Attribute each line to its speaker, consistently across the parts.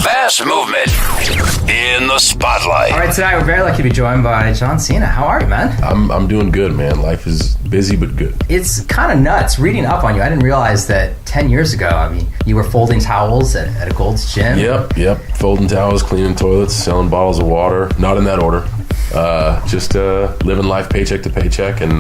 Speaker 1: Mass Movement in the spotlight.
Speaker 2: All right, tonight we're very lucky to be joined by John Cena. How are you, man?
Speaker 3: I'm doing good, man. Life is busy but good.
Speaker 2: It's kind of nuts reading up on you. I didn't realize that 10 years ago, I mean, you were folding towels at a Gold's Gym.
Speaker 3: Yep. Folding towels, cleaning toilets, selling bottles of water. Not in that order. Just living life paycheck to paycheck and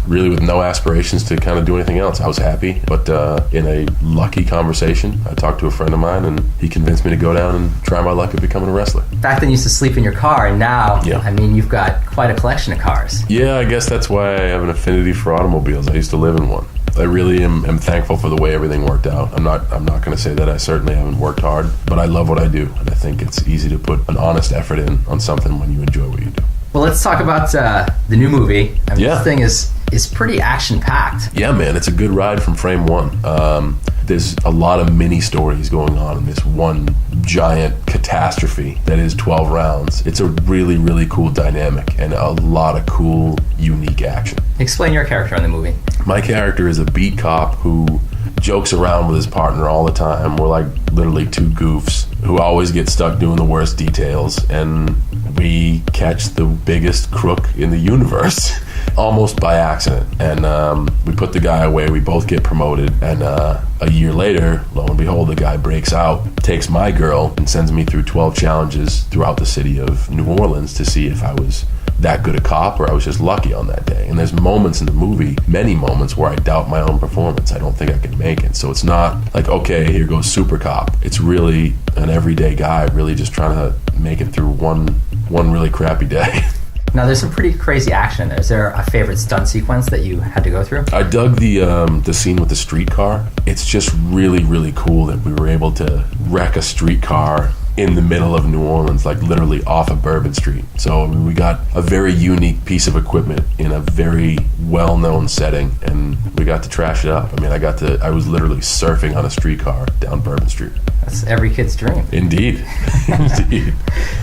Speaker 3: really with no aspirations to kind of do anything else. I was happy, but in a lucky conversation, I talked to a friend of mine and he convinced me to go down and try my luck at becoming a wrestler.
Speaker 2: Back then you used to sleep in your car, and now, I mean, you've got quite a collection of cars.
Speaker 3: Yeah, I guess that's why I have an affinity for automobiles. I used to live in one. I really am thankful for the way everything worked out. I'm not going to say that I certainly haven't worked hard, but I love what I do, and I think it's easy to put an honest effort in on something when you enjoy what you do.
Speaker 2: Well, let's talk about the new movie. I mean, this thing is pretty action-packed.
Speaker 3: Yeah, man, it's a good ride from frame one. There's a lot of mini stories going on in this one giant catastrophe that is 12 rounds. It's a really, really cool dynamic and a lot of cool, unique action.
Speaker 2: Explain your character in the movie.
Speaker 3: My character is a beat cop who jokes around with his partner all the time. We're like literally two goofs who always get stuck doing the worst details, and we catch the biggest crook in the universe almost by accident, and we put the guy away. We both get promoted, and a year later, lo and behold, the guy breaks out, takes my girl, and sends me through 12 challenges throughout the city of New Orleans to see if I was that good a cop or I was just lucky on that day. And there's moments in the movie, many moments, where I doubt my own performance. I don't think I can make it. So it's not like, okay, here goes super cop. It's really an everyday guy really just trying to make it through one really crappy day.
Speaker 2: Now, there's some pretty crazy action. Is there a favorite stunt sequence that you had to go through?
Speaker 3: I dug the scene with the streetcar. It's just really, really cool that we were able to wreck a streetcar in the middle of New Orleans, like literally off of Bourbon Street. So we got a very unique piece of equipment in a very well-known setting, and we got to trash it up. I mean, I was literally surfing on a streetcar down Bourbon Street.
Speaker 2: That's every kid's dream.
Speaker 3: Indeed. Indeed.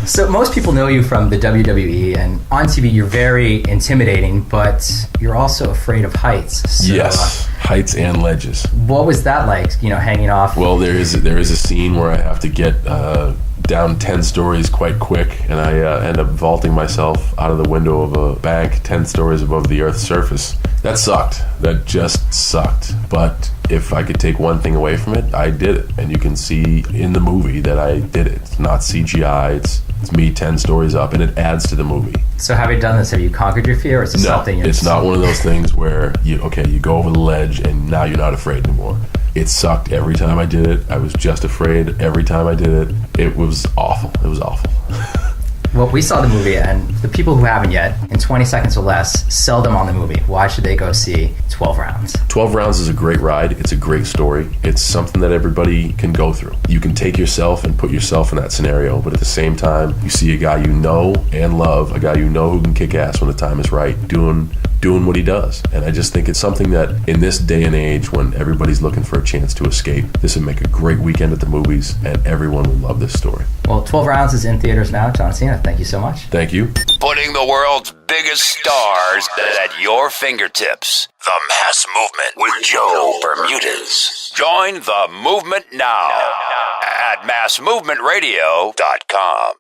Speaker 2: So most people know you from the WWE, and on TV you're very intimidating, but you're also afraid of heights. So,
Speaker 3: yes, heights and ledges.
Speaker 2: What was that like, hanging off?
Speaker 3: Well, there is a scene where I have to get down 10 stories quite quick, and I end up vaulting myself out of the window of a bank 10 stories above the Earth's surface. That sucked. That just sucked. But if I could take one thing away from it, I did it. And you can see in the movie that I did it. It's not CGI. It's me 10 stories up, and it adds to the movie.
Speaker 2: So having done this, have you conquered your fear, or is it something?
Speaker 3: No, it's not one of those things where you go over the ledge and now you're not afraid anymore. It sucked every time I did it. I was just afraid every time I did it. It was awful. It was awful.
Speaker 2: Well, we saw the movie, and the people who haven't yet, in 20 seconds or less, sell them on the movie. Why should they go see 12 Rounds? 12
Speaker 3: Rounds is a great ride. It's a great story. It's something that everybody can go through. You can take yourself and put yourself in that scenario, but at the same time, you see a guy you know and love, a guy you know who can kick ass when the time is right, doing what he does. And I just think it's something that in this day and age when everybody's looking for a chance to escape, this would make a great weekend at the movies, and everyone would love this story.
Speaker 2: Well, 12 Rounds is in theaters now. John Cena, thank you so much.
Speaker 3: Thank you.
Speaker 1: Putting the world's biggest stars at your fingertips. The Mass Movement with Joe Bermudez. Join the movement now at massmovementradio.com.